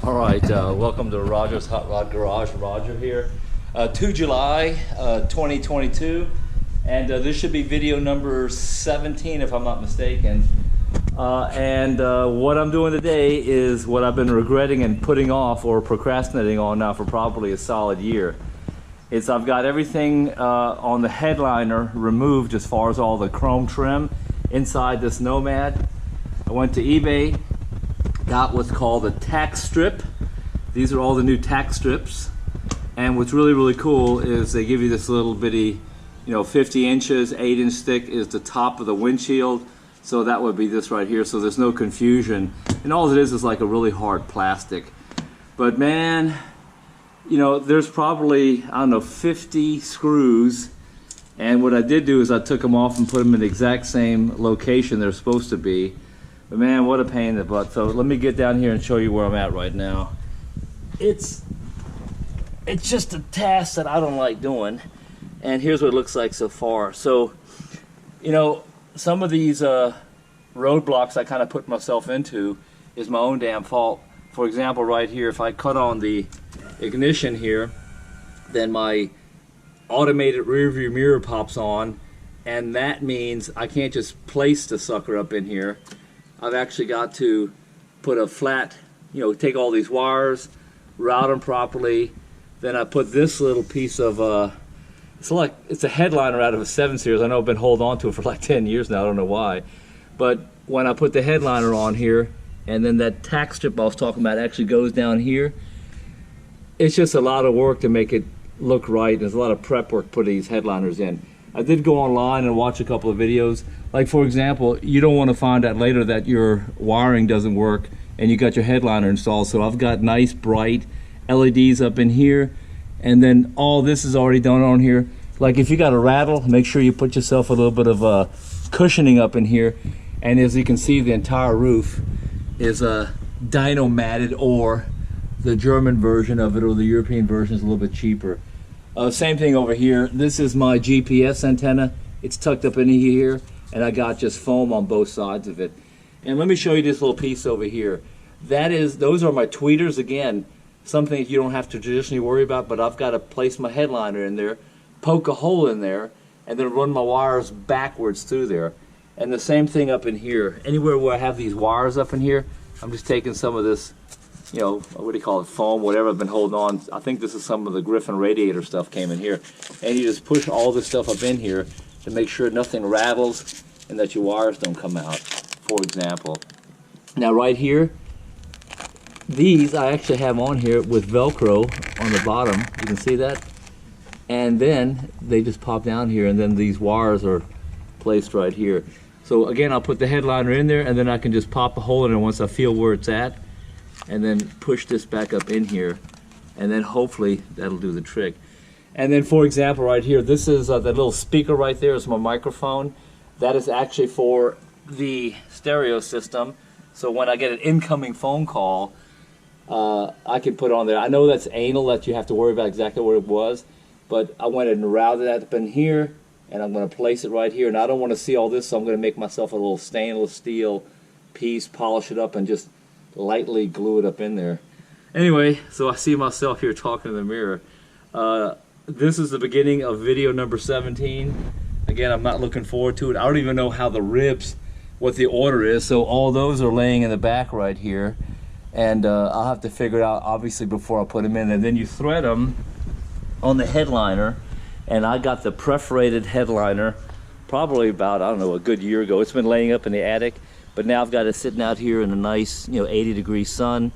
All right, welcome to Roger's Hot Rod Garage. Roger here. 2 July 2022, and this should be video number 17 if I'm not mistaken. What I'm doing today is what I've been regretting and putting off or procrastinating on now for probably a solid year. I've got everything on the headliner removed as far as all the chrome trim inside this Nomad. I went to eBay, got what's called a Tack strip. These are all the new Tack strips, and what's really cool is they give you this little bitty, 50 inches, 8-inch thick is the top of the windshield, so that would be this right here, so there's no confusion. And all it is like a really hard plastic. But man, there's probably, I don't know, 50 screws, and what I did do is I took them off and put them in the exact same location they're supposed to be. But man, what a pain in the butt. So let me get down here and show you where I'm at right now. It's just a task that I don't like doing, and here's what it looks like so far. So, some of these roadblocks I kind of put myself into is my own damn fault. For example, right here, if I cut on the ignition here, then my automated rear view mirror pops on, and that means I can't just place the sucker up in here. I've actually got to put a flat, take all these wires, route them properly. Then I put this little piece of, it's a headliner out of a 7 Series. I know I've been holding on to it for like 10 years now, I don't know why. But when I put the headliner on here, and then that tack strip I was talking about actually goes down here, it's just a lot of work to make it look right. There's a lot of prep work putting these headliners in. I did go online and watch a couple of videos. Like for example, you don't want to find out later that your wiring doesn't work and you got your headliner installed. So I've got nice bright LEDs up in here, and then all this is already done on here. Like if you got a rattle, make sure you put yourself a little bit of cushioning up in here. And as you can see, the entire roof is dyno matted, or the German version of it, or the European version is a little bit cheaper. Same thing over here. This is my GPS antenna. It's tucked up in here, and I got just foam on both sides of it. And let me show you this little piece over here. Those are my tweeters. Again, something you don't have to traditionally worry about, but I've got to place my headliner in there, poke a hole in there, and then run my wires backwards through there. And the same thing up in here. Anywhere where I have these wires up in here, I'm just taking some of this, what do you call it, foam, whatever I've been holding on. I think this is some of the Griffin radiator stuff came in here. And you just push all this stuff up in here to make sure nothing rattles and that your wires don't come out, for example. Now right here, these I actually have on here with Velcro on the bottom. You can see that? And then they just pop down here, and then these wires are placed right here. So again, I'll put the headliner in there, and then I can just pop a hole in it once I feel where it's at, and then push this back up in here, and then hopefully that'll do the trick. And then for example right here, this is that little speaker right there is my microphone. That is actually for the stereo system, so when I get an incoming phone call, I can put it on there. I know that's anal, that you have to worry about exactly where it was, but I went and routed that up in here, and I'm going to place it right here. And I don't want to see all this, so I'm going to make myself a little stainless steel piece, polish it up, and just lightly glue it up in there. Anyway, so I see myself here talking in the mirror. This is the beginning of video number 17. Again, I'm not looking forward to it. I don't even know how the ribs, what the order is, so all those are laying in the back right here. And I'll have to figure it out, obviously, before I put them in. And then you thread them on the headliner. And I got the perforated headliner probably about, I don't know, a good year ago. It's been laying up in the attic, but now I've got it sitting out here in a nice, 80-degree sun.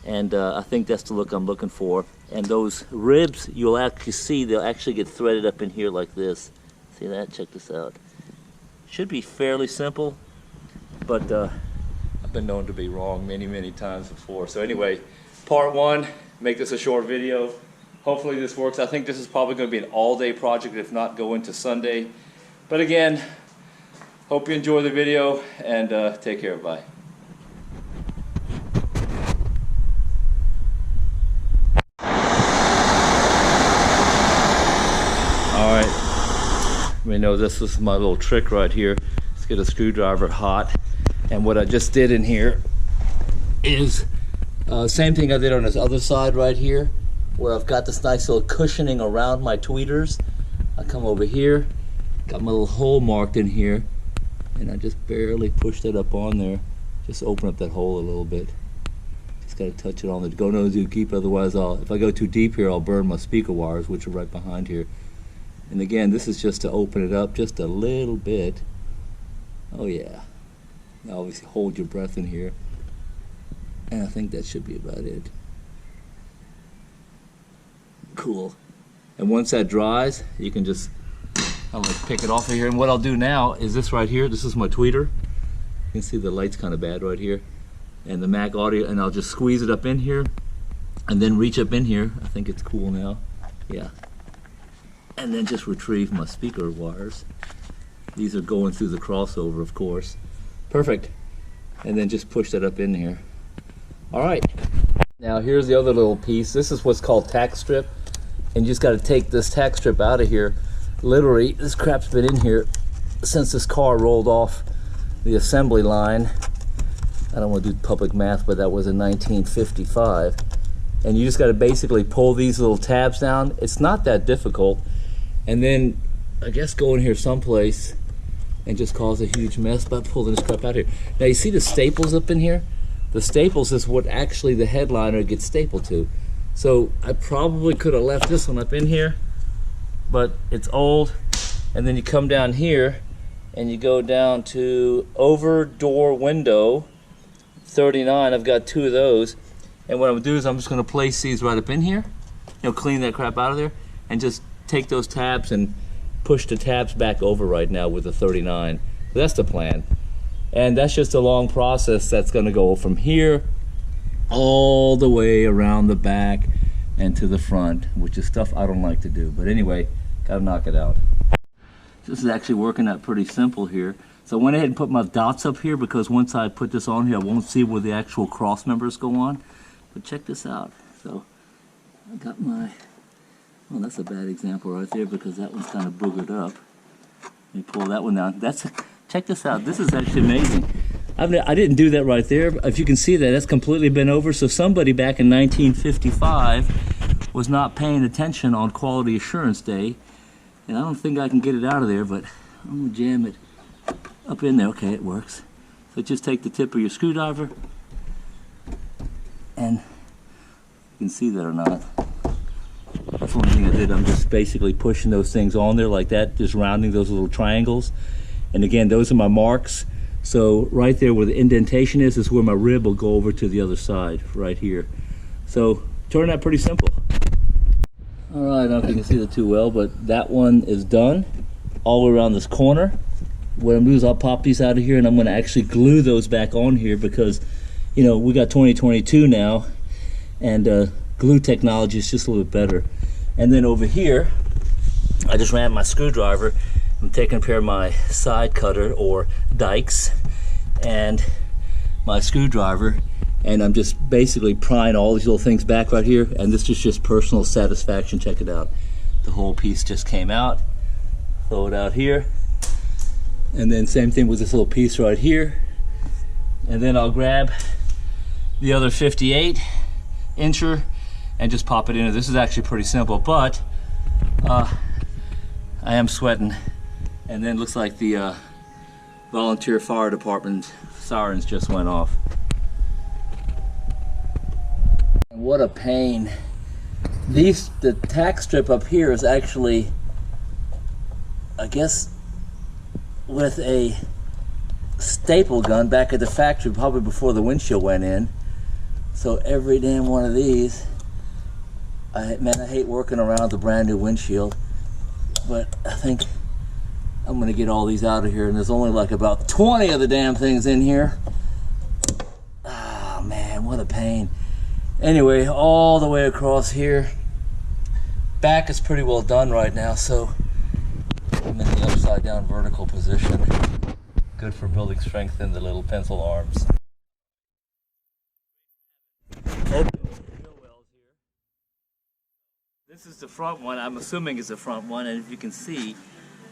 And I think that's the look I'm looking for. And those ribs, you'll actually see, they'll actually get threaded up in here like this. See that? Check this out. Should be fairly simple, but I've been known to be wrong many times before. So anyway, part one, make this a short video. Hopefully this works. I think this is probably going to be an all-day project, if not go into Sunday. But again, hope you enjoy the video, and take care. Bye. Alright, we know this is my little trick right here. Let's get a screwdriver hot. And what I just did in here is Same thing I did on this other side right here, where I've got this nice little cushioning around my tweeters. I come over here, got my little hole marked in here, and I just barely pushed it up on there. Just open up that hole a little bit. Just gotta touch it on there. Go no too deep, otherwise if I go too deep here, I'll burn my speaker wires, which are right behind here. And again, this is just to open it up just a little bit. Oh yeah. Now obviously hold your breath in here. And I think that should be about it. Cool. And once that dries, you can just pick it off of here. And what I'll do now is this right here. This is my tweeter. You can see the light's kind of bad right here. And the Mac audio, and I'll just squeeze it up in here and then reach up in here. I think it's cool now. Yeah. And then just retrieve my speaker wires. These are going through the crossover, of course. Perfect. And then just push that up in here. All right. Now here's the other little piece. This is what's called tack strip. And you just got to take this tack strip out of here. Literally, this crap's been in here since this car rolled off the assembly line. I don't want to do public math, but that was in 1955. And you just got to basically pull these little tabs down. It's not that difficult. And then I guess go in here someplace and just cause a huge mess by pulling this crap out here. Now you see the staples up in here? The staples is what actually the headliner gets stapled to. So I probably could have left this one up in here, but it's old. And then you come down here and you go down to over door window 39. I've got 2 of those. And what I'm gonna do is I'm just gonna place these right up in here, clean that crap out of there, and just take those tabs and push the tabs back over right now with the 39. That's the plan. And that's just a long process that's gonna go from here all the way around the back and to the front, which is stuff I don't like to do. But anyway, gotta knock it out. This is actually working out pretty simple here. So I went ahead and put my dots up here because once I put this on here, I won't see where the actual cross members go on. But check this out. So I got my, well, that's a bad example right there because that one's kind of boogered up. Let me pull that one down. Check this out. This is actually amazing. I didn't do that right there. If you can see that, that's completely bent over. So somebody back in 1955 was not paying attention on Quality Assurance Day. And I don't think I can get it out of there, but I'm gonna jam it up in there. Okay, it works. So just take the tip of your screwdriver, and you can see that or not. That's one thing I did. I'm just basically pushing those things on there like that, just rounding those little triangles. And again, those are my marks. So right there where the indentation is where my rib will go over to the other side, right here. So turned out pretty simple. All right, I don't know if you can see that too well, but that one is done all the way around this corner. What I'm gonna do is I'll pop these out of here and I'm gonna actually glue those back on here because, we got 2022 now and glue technology is just a little bit better. And then over here, I just ran my screwdriver. I'm taking a pair of my side cutter or dikes and my screwdriver, and I'm just basically prying all these little things back right here, and this is just personal satisfaction. Check it out. The whole piece just came out. Throw it out here. And then same thing with this little piece right here. And then I'll grab the other 58 incher and just pop it in. This is actually pretty simple, but I am sweating. And then looks like the volunteer fire department sirens just went off. And what a pain. The tack strip up here is actually, I guess, with a staple gun back at the factory, probably before the windshield went in. So every damn one of these, I hate working around the brand new windshield, but I think I'm gonna get all these out of here, and there's only like about 20 of the damn things in here. Oh man, what a pain. Anyway, all the way across here. Back is pretty well done right now, so I'm in the upside down vertical position. Good for building strength in the little pencil arms. This is the front one. I'm assuming it's the front one, and if you can see,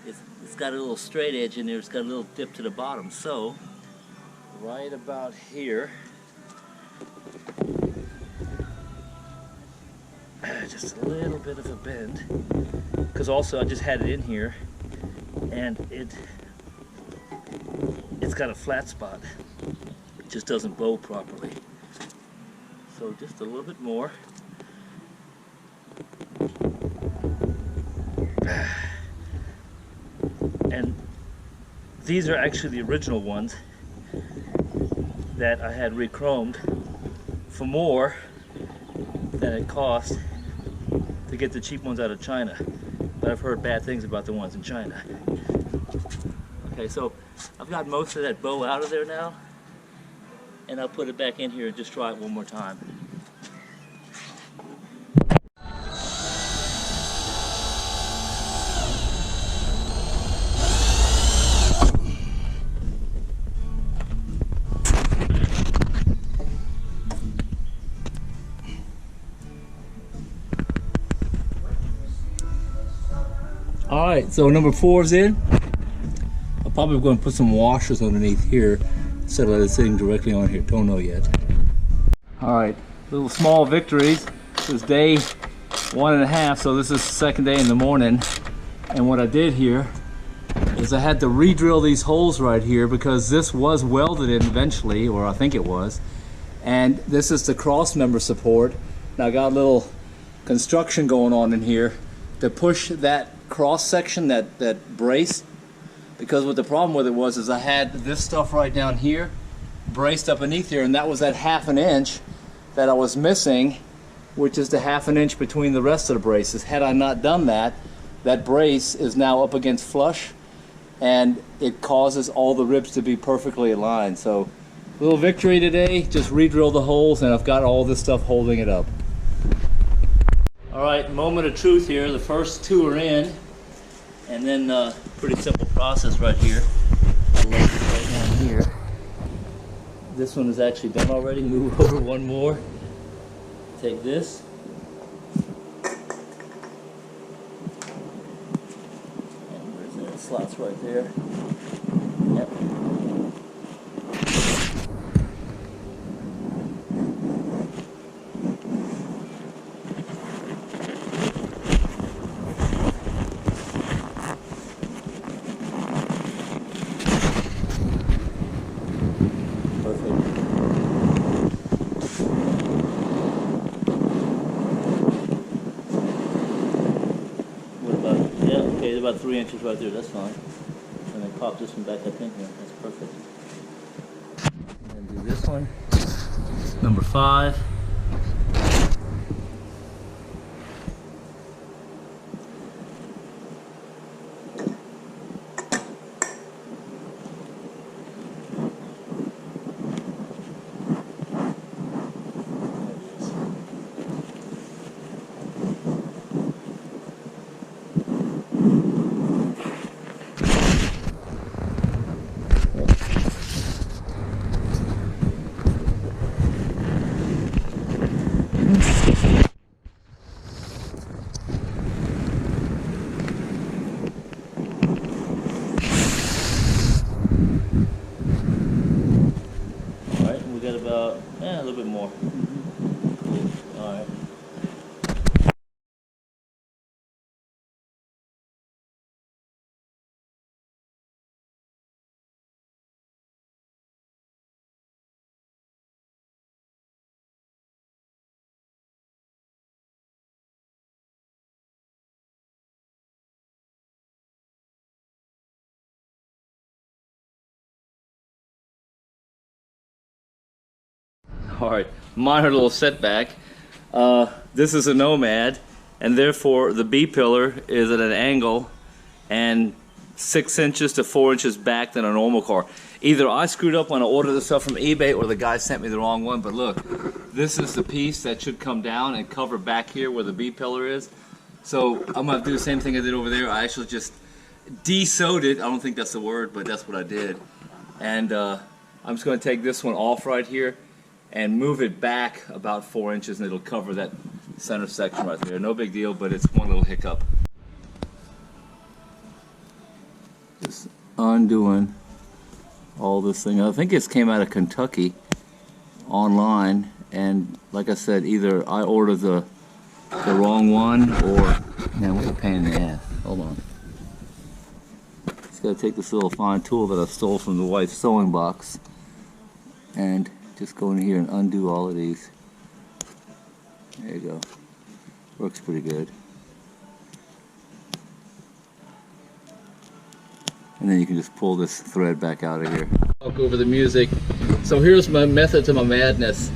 it's got a little straight edge in there. It's got a little dip to the bottom. So right about here, just a little bit of a bend, because also I just had it in here and it's got a flat spot. It just doesn't bow properly. So just a little bit more. And these are actually the original ones that I had re-chromed for more than it cost to get the cheap ones out of China. But I've heard bad things about the ones in China. Okay, so I've got most of that bow out of there now, and I'll put it back in here and just try it one more time. Alright, so number 4 is in. I'm probably going to put some washers underneath here instead of it sitting directly on here. Don't know yet. Alright, little small victories. This is day 1.5, so this is the second day in the morning. And what I did here is I had to re-drill these holes right here because this was welded in eventually, or I think it was. And this is the cross member support. Now I got a little construction going on in here to push that cross section, that brace, because what the problem with it was is I had this stuff right down here braced up beneath here, and that was that 1/2 inch that I was missing, which is the 1/2 inch between the rest of the braces. Had I not done that, that brace is now up against flush and it causes all the ribs to be perfectly aligned. So little victory today, just re-drill the holes and I've got all this stuff holding it up. Alright, moment of truth here. The first 2 are in, and then pretty simple process right here. I lay it right down here. This one is actually done already. Move over one more. Take this. And where's that? It slots right there. Yep. About 3 inches right there, that's fine. And then pop this one back up in here, that's perfect. And then do this one, number 5. A little bit more. Cool. All right. All right, minor little setback. This is a Nomad, and therefore the B pillar is at an angle and 6 inches to 4 inches back than a normal car. Either I screwed up when I ordered the stuff from eBay or the guy sent me the wrong one, but look, this is the piece that should come down and cover back here where the B pillar is. So I'm gonna do the same thing I did over there. I actually just de-sewed it. I don't think that's the word, but that's what I did. And I'm just gonna take this one off right here and move it back about 4 inches, and it'll cover that center section right there. No big deal, but it's one little hiccup. Just undoing all this thing. I think it came out of Kentucky online, and like I said, either I ordered the the wrong one, or man, what a pain in the ass. Hold on. Just gotta take this little fine tool that I stole from the wife's sewing box and just go in here and undo all of these. There you go. Works pretty good. And then you can just pull this thread back out of here. Talk over the music. So here's my method to my madness.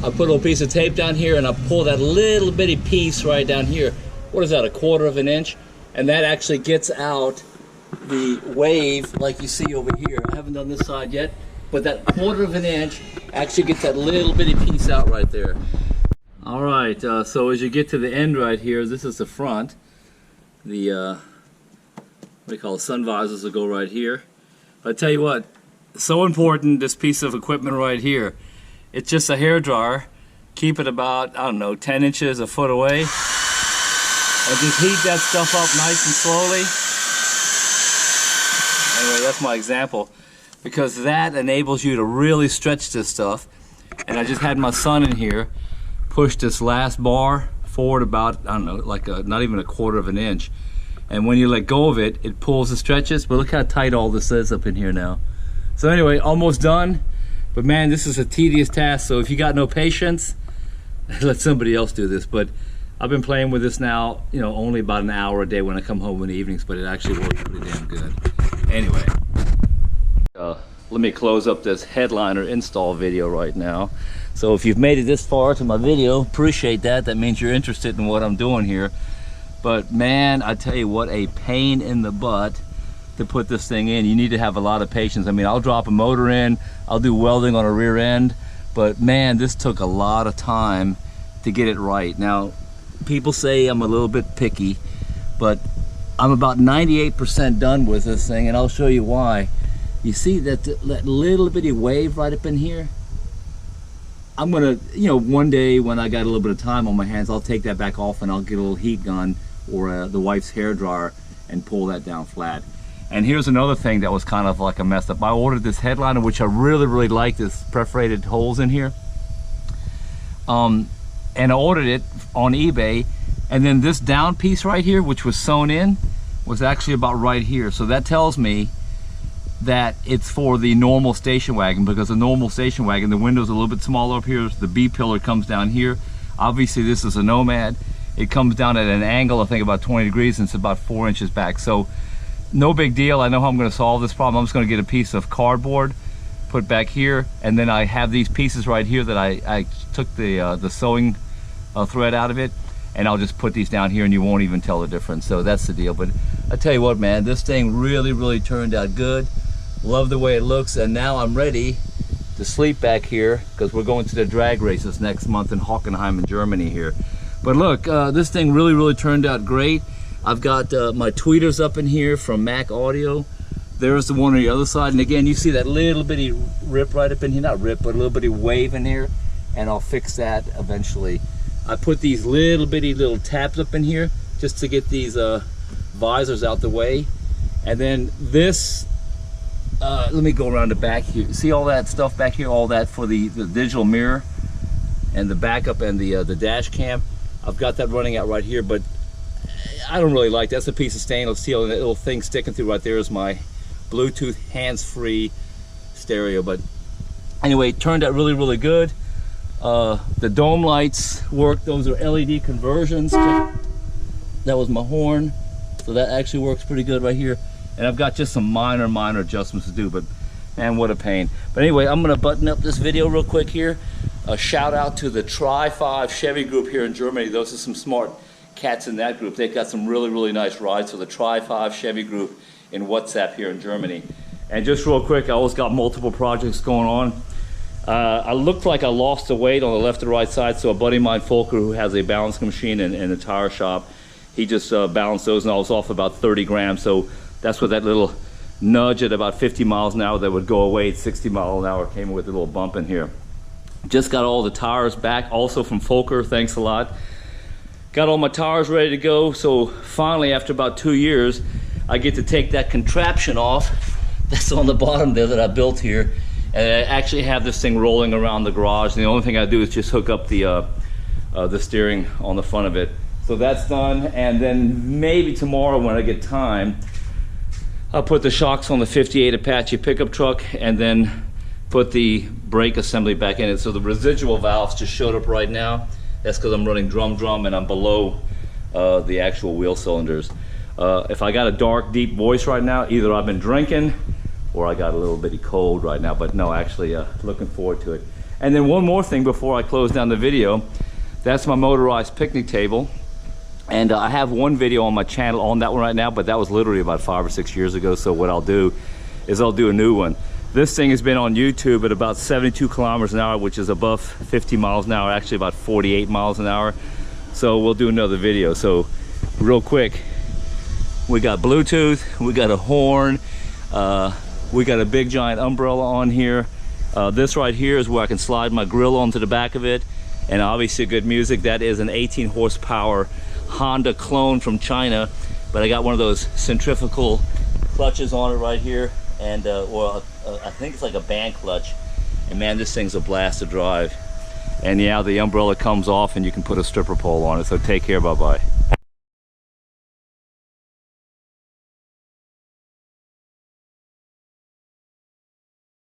I put a little piece of tape down here and I pull that little bitty piece right down here. What is that, 1/4 of an inch? And that actually gets out the wave like you see over here. I haven't done this side yet, but that 1/4 of an inch actually gets that little bitty piece out right there. All right, so as you get to the end right here, this is the front. The, what do you call it, sun visors will go right here. But I tell you what, so important, this piece of equipment right here. It's just a hair dryer. Keep it about, I don't know, 10 inches, a foot away. And just heat that stuff up nice and slowly. Anyway, that's my example. Because that enables you to really stretch this stuff. And I just had my son in here push this last bar forward about, I don't know, like not even 1/4 of an inch. And when you let go of it, it pulls and stretches. But look how tight all this is up in here now. So anyway, almost done. But man, this is a tedious task. So if you got no patience, let somebody else do this. But I've been playing with this now, you know, only about an hour a day when I come home in the evenings, but it actually works pretty damn good. Anyway, let me close up this headliner install video right now. So if you've made it this far to my video, appreciate that. That means you're interested in what I'm doing here. But man, I tell you what, a pain in the butt to put this thing in. You need to have a lot of patience. I mean, I'll drop a motor in, I'll do welding on a rear end, but man, this took a lot of time to get it right. Now, people say I'm a little bit picky, but I'm about 98% done with this thing, and I'll show you why. You see that little bitty wave right up in here? I'm gonna, you know, one day when I got a little bit of time on my hands, I'll take that back off and I'll get a little heat gun or the wife's hair dryer and pull that down flat. And here's another thing that was kind of like a mess up. I ordered this headliner, which I really like, this perforated holes in here. And I ordered it on eBay, and then this down piece right here, which was sewn in, was actually about right here. So that tells me that it's for the normal station wagon, because the normal station wagon, the window's a little bit smaller up here, the B pillar comes down here. Obviously this is a Nomad. It comes down at an angle, I think about 20 degrees, and it's about 4 inches back. So no big deal. I know how I'm going to solve this problem. I'm just going to get a piece of cardboard, put back here, and then I have these pieces right here that I took the sewing thread out of it, and I'll just put these down here and you won't even tell the difference. So that's the deal. But I tell you what, man, this thing really turned out good. Love the way it looks, and now I'm ready to sleep back here because we're going to the drag races next month in Hockenheim in Germany here. But look, this thing really turned out great. I've got my tweeters up in here from Mac Audio. There's the one on the other side, and again, you see that little bitty rip right up in here, not rip, but a little bitty wave in here, and I'll fix that eventually. I put these little bitty tabs up in here just to get these visors out the way. And then this, let me go around the back here. See all that stuff back here, all that for the digital mirror and the backup and the dash cam. I've got that running out right here, but I don't really like that. That's a piece of stainless steel, and that little thing sticking through right there is my Bluetooth hands-free stereo. But anyway, it turned out really good. The dome lights work. Those are LED conversions. That was my horn, so that actually works pretty good right here. And I've got just some minor adjustments to do, but man, what a pain. But anyway, I'm gonna button up this video real quick here. A shout out to the Tri-5 Chevy group here in Germany. Those are some smart cats in that group. They've got some really nice rides for the Tri-5 Chevy group in WhatsApp here in Germany. And just real quick, I always got multiple projects going on. I looked like I lost the weight on the left and right side, so a buddy of mine, Volker, who has a balancing machine and a tire shop, he just balanced those, and I was off about 30 grams. So that's what that little nudge at about 50 miles an hour that would go away at 60 miles an hour came with a little bump in here. Just got all the tires back, also from Volker, thanks a lot. Got all my tires ready to go, so finally, after about 2 years, I get to take that contraption off that's on the bottom there that I built here, and I actually have this thing rolling around the garage. And the only thing I do is just hook up the the steering on the front of it. So that's done, and then maybe tomorrow when I get time, I'll put the shocks on the 58 Apache pickup truck and then put the brake assembly back in it. So the residual valves just showed up right now. That's because I'm running drum and I'm below the actual wheel cylinders. If I got a dark, deep voice right now, either I've been drinking or I got a little bitty cold right now, but no, actually looking forward to it. And then one more thing before I close down the video, that's my motorized picnic table. And I have one video on my channel on that one right now, but that was literally about 5 or 6 years ago. So what I'll do is I'll do a new one. This thing has been on YouTube at about 72 kilometers an hour, which is above 50 miles an hour, actually about 48 miles an hour. So we'll do another video. So real quick, we got Bluetooth, we got a horn, we got a big giant umbrella on here. This right here is where I can slide my grill onto the back of it, and obviously good music. That is an 18 horsepower Honda clone from China, but I got one of those centrifugal clutches on it right here, and I think it's like a band clutch, and man, this thing's a blast to drive. And yeah, the umbrella comes off and you can put a stripper pole on it. So take care, bye bye.